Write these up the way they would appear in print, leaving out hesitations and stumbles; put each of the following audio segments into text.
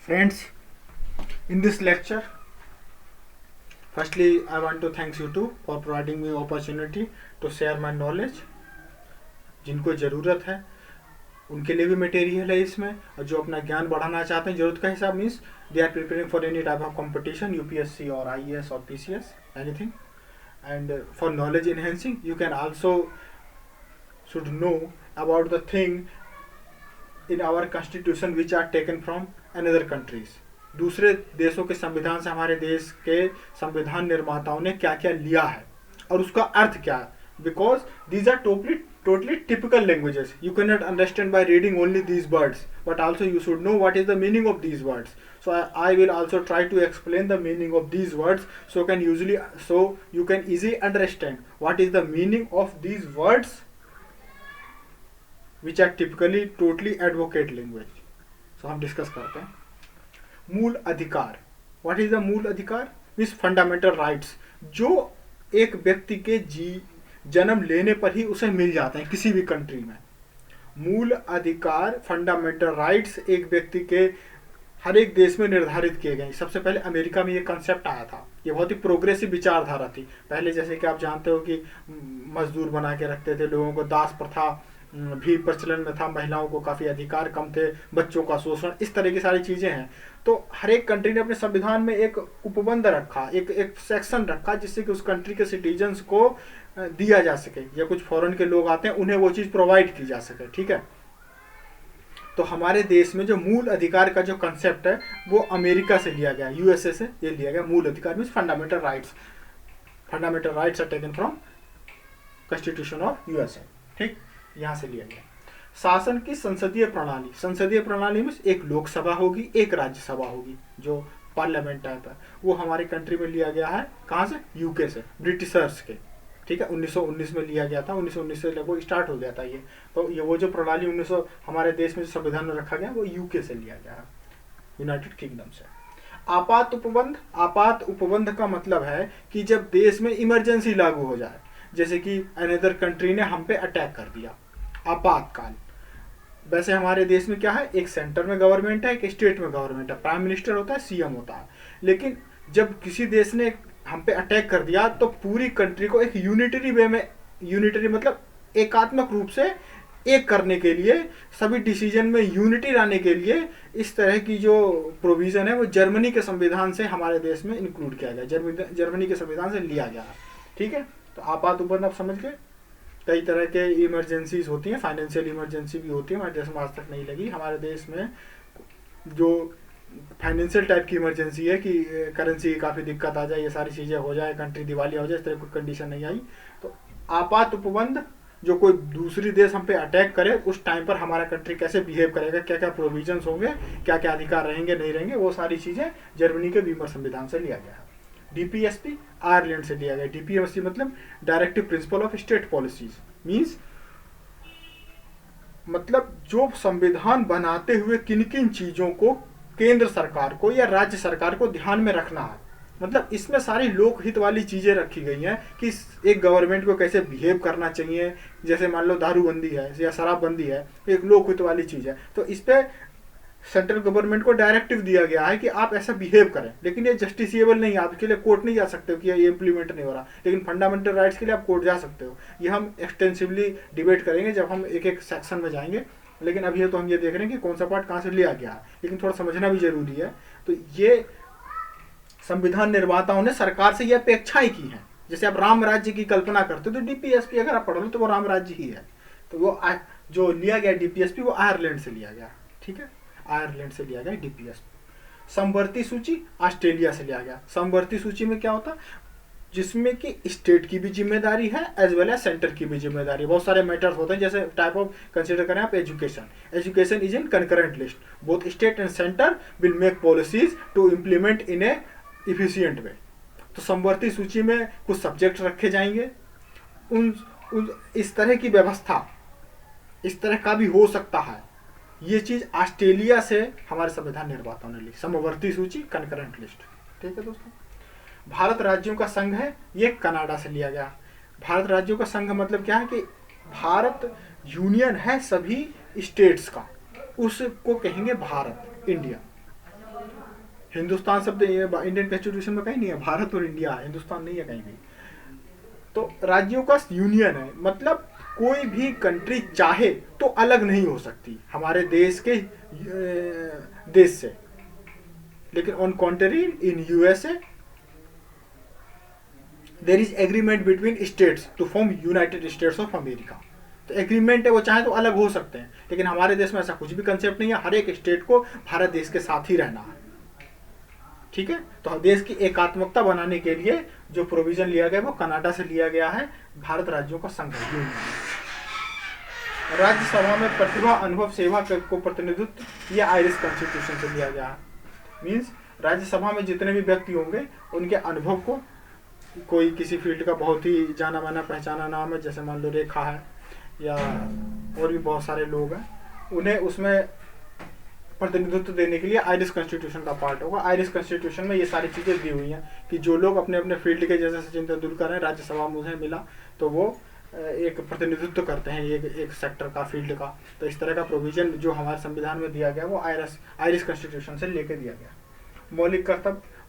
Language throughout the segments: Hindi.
Friends, in this lecture, firstly I want to thank you too for providing me opportunity to share my knowledge. जिनको ज़रूरत है उनके लिए भी मटेरियल है इसमें, और जो अपना ज्ञान बढ़ाना चाहते हैं ज़रूरत का हिसाब means they are preparing for any type of competition, UPSC और आईएएस और PCS anything, and for knowledge enhancing you can also should know about the thing in our constitution which are taken from another countries. दूसरे देशों के संविधान से हमारे देश के संविधान निर्माताओं ने क्या क्या लिया है और उसका अर्थ क्या है, because these are totally typical languages. You cannot understand by reading only these words, but also you should know what is the meaning of these words. So I will also try to explain the meaning of these words so you can easily understand what is the meaning of these words which are typically totally advocate language. So हम डिस्कस करते हैं मूल अधिकार. What is the मूल अधिकार? Means fundamental rights जो एक व्यक्ति के जन्म लेने पर ही उसे मिल जाते हैं किसी भी कंट्री में. मूल अधिकार फंडामेंटल राइट्स एक व्यक्ति के हर एक देश में निर्धारित किए गए. सबसे पहले अमेरिका में ये कंसेप्ट आया था. ये बहुत ही प्रोग्रेसिव विचारधारा थी. पहले जैसे कि आप जानते हो कि मजदूर बना के रखते थे लोगों को, दास प्रथा भी प्रचलन में था, महिलाओं को काफ़ी अधिकार कम थे, बच्चों का शोषण, इस तरह की सारी चीज़ें हैं. तो हर एक कंट्री ने अपने संविधान में एक उपबंध रखा, एक सेक्शन रखा जिससे कि उस कंट्री के सिटीजन्स को दिया जा सके, या कुछ फॉरेन के लोग आते हैं उन्हें वो चीज़ प्रोवाइड की जा सके. ठीक है. तो हमारे देश में जो मूल अधिकार का जो कंसेप्ट है वो अमेरिका से लिया गया, यूएसए से ये लिया गया. मूल अधिकार means fundamental rights. Fundamental rights are taken from constitution of USA. ठीक, यहाँ से लिया गया. शासन की संसदीय प्रणाली. संसदीय प्रणाली में एक लोकसभा होगी, एक राज्यसभा होगी, जो पार्लियामेंट टाइप है. वो हमारी कंट्री में लिया गया है. कहाँ से? यूके से, ब्रिटिशर्स के. ठीक है, 1919 में लिया गया था. 1919 से लगभग स्टार्ट हो गया था ये. तो ये वो जो प्रणाली 1900 हमारे देश में जो संविधान में रखा गया वो यूके से लिया गया है, यूनाइटेड किंगडम से. आपात उपबंध. आपात उपबंध का मतलब है कि जब देश में इमरजेंसी लागू हो जाए, जैसे कि अनदर कंट्री ने हम पे अटैक कर दिया, आपातकाल. वैसे हमारे देश में क्या है, एक सेंटर में गवर्नमेंट है, एक स्टेट में गवर्नमेंट है, प्राइम मिनिस्टर होता है, सीएम होता है. लेकिन जब किसी देश ने हम पे अटैक कर दिया तो पूरी कंट्री को एक यूनिटरी वे में, यूनिटरी मतलब एकात्मक रूप से एक करने के लिए, सभी डिसीजन में यूनिटी लाने के लिए इस तरह की जो प्रोविजन है वो जर्मनी के संविधान से हमारे देश में इंक्लूड किया गया, जर्मनी के संविधान से लिया गया. ठीक है. तो आपात उपबंध आप समझ गए. कई तरह के इमरजेंसीज होती हैं, फाइनेंशियल इमरजेंसी भी होती है. हमारे देश में आज तक नहीं लगी. हमारे देश में जो फाइनेंशियल टाइप की इमरजेंसी है कि करेंसी की काफ़ी दिक्कत आ जाए, ये सारी चीज़ें हो जाए, कंट्री दिवालिया हो जाए, इस तरह कोई कंडीशन नहीं आई. तो आपात उपबंध जो कोई दूसरी देश हम पे अटैक करे उस टाइम पर हमारा कंट्री कैसे बिहेव करेगा, क्या क्या प्रोविजंस होंगे, क्या क्या अधिकार रहेंगे नहीं रहेंगे, वो सारी चीज़ें जर्मनी के वीमर संविधान से लिया गया है. डीपीएसपी आयरलैंड से लिया गया. डीपीएसपी मतलब directive principle of state policies. Means मतलब जो संविधान बनाते हुए किन किन चीज़ों को केंद्र सरकार को या राज्य सरकार को ध्यान में रखना है. मतलब इसमें सारी लोकहित वाली चीज़ें रखी गई हैं कि एक गवर्नमेंट को कैसे बिहेव करना चाहिए. जैसे मान लो दारूबंदी है या शराबबंदी है, एक लोकहित वाली चीज़ है, तो इस पर सेंट्रल गवर्नमेंट को डायरेक्टिव दिया गया है कि आप ऐसा बिहेव करें. लेकिन ये जस्टिसिएबल नहीं है, आप इसके लिए कोर्ट नहीं जा सकते हो कि ये इम्प्लीमेंट नहीं हो रहा. लेकिन फंडामेंटल राइट्स के लिए आप कोर्ट जा सकते हो. ये हम एक्सटेंसिवली डिबेट करेंगे जब हम एक एक सेक्शन में जाएंगे. लेकिन अभी तो हम ये देख रहे हैं कि कौन सा पार्ट कहाँ से लिया गया है, लेकिन थोड़ा समझना भी जरूरी है. तो ये संविधान निर्माताओं ने सरकार से ये अपेक्षाएं की हैं. जैसे आप राम राज्य की कल्पना करते हो तो डीपीएसपी अगर आप पढ़ लो तो वो राम राज्य ही है. तो वो जो लिया गया डीपीएसपी वो आयरलैंड से लिया गया. ठीक है, आयरलैंड से लिया गया डीपीएसपी. समवर्ती सूची ऑस्ट्रेलिया से लिया गया. समवर्ती सूची में क्या होता, जिसमें कि स्टेट की भी जिम्मेदारी है एज वेल एज सेंटर की भी जिम्मेदारी. बहुत सारे मैटर्स होते हैं. जैसे टाइप ऑफ कंसिडर करें आप education. Education is in concurrent list. Both state and centre will make policies to implement in a efficient way. तो समवर्ती सूची में कुछ सब्जेक्ट रखे जाएंगे. उन इस तरह की व्यवस्था इस तरह का भी हो सकता है. ये चीज़ ऑस्ट्रेलिया से हमारे संविधान निर्माताओं ने ली. समवर्ती सूची, कंकरेंट लिस्ट. ठीक है दोस्तों. भारत राज्यों का संघ है, ये कनाडा से लिया गया. भारत राज्यों का संघ मतलब क्या है कि भारत यूनियन है सभी स्टेट्स का, उसको कहेंगे भारत, इंडिया. हिंदुस्तान शब्द ये इंडियन कॉन्स्टिट्यूशन में कहीं नहीं है, भारत और इंडिया है, हिंदुस्तान नहीं है कहीं भी। तो राज्यों का यूनियन है, मतलब कोई भी कंट्री चाहे तो अलग नहीं हो सकती हमारे देश के देश से। लेकिन on contrary in USA there is agreement between states to form United States of America. तो एग्रीमेंट है, वो चाहे तो अलग हो सकते हैं, लेकिन हमारे देश में ऐसा कुछ भी कंसेप्ट नहीं है, हर एक स्टेट को भारत देश के साथ ही रहना है। ठीक है, तो देश की एकात्मकता बनाने के लिए जो प्रोविजन लिया गया वो कनाडा से लिया गया है, भारत राज्यों का संघ है। राज्यसभा में प्रतिभा, अनुभव, सेवा को प्रतिनिधित्व ये आयरिश कॉन्स्टिट्यूशन से लिया गया है। मीन्स राज्यसभा में जितने भी व्यक्ति होंगे उनके अनुभव को, कोई किसी फील्ड का बहुत ही जाना माना पहचाना नाम है, जैसे मान लो रेखा है या और भी बहुत सारे लोग हैं, उन्हें उसमें प्रतिनिधित्व देने के लिए आयरिश कॉन्स्टिट्यूशन का पार्ट होगा। आयरिश कॉन्स्टिट्यूशन में ये सारी चीज़ें दी हुई हैं कि जो लोग अपने अपने फील्ड के, जैसे सचिन तेंदुलकर हैं, राज्यसभा में उन्हें मिला तो वो एक प्रतिनिधित्व करते हैं एक सेक्टर का, फील्ड का। तो इस तरह का प्रोविजन जो हमारे संविधान में दिया गया वो आयरिश कॉन्स्टिट्यूशन से लेकर दिया गया।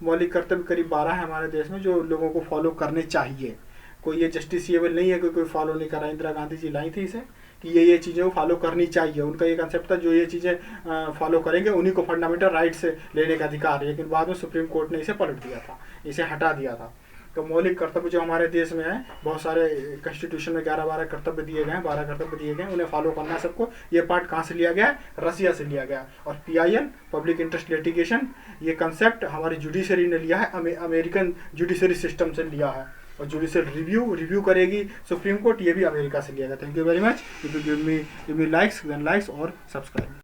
मौलिक कर्तव्य करीब 12 है हमारे देश में जो लोगों को फॉलो करने चाहिए। कोई ये जस्टिसिएबल नहीं है कि कोई फॉलो नहीं कर रहा। इंदिरा गांधी जी लाई थी इसे कि ये चीज़ें वो फॉलो करनी चाहिए। उनका ये कंसेप्ट था जो ये चीज़ें फॉलो करेंगे उन्हीं को फंडामेंटल राइट्स लेने का अधिकार है। लेकिन बाद में सुप्रीम कोर्ट ने इसे पलट दिया था, इसे हटा दिया था। तो मौलिक कर्तव्य जो हमारे देश में है, बहुत सारे कॉन्स्टिट्यूशन में 11-12 कर्तव्य दिए गए हैं, 12 कर्तव्य दिए गए हैं, उन्हें फॉलो करना है सबको। ये पार्ट कहाँ से लिया गया है? रसिया से लिया गया। और PIL पब्लिक इंटरेस्ट लिटिगेशन, ये कंसेप्ट हमारी जुडिशरी ने लिया है, अमेरिकन जुडिशरी सिस्टम से लिया है। और जुडिशियल रिव्यू करेगी सुप्रीम कोर्ट, ये भी अमेरिका से लिया गया। Thank you very much. If you give me likes then likes और सब्सक्राइब।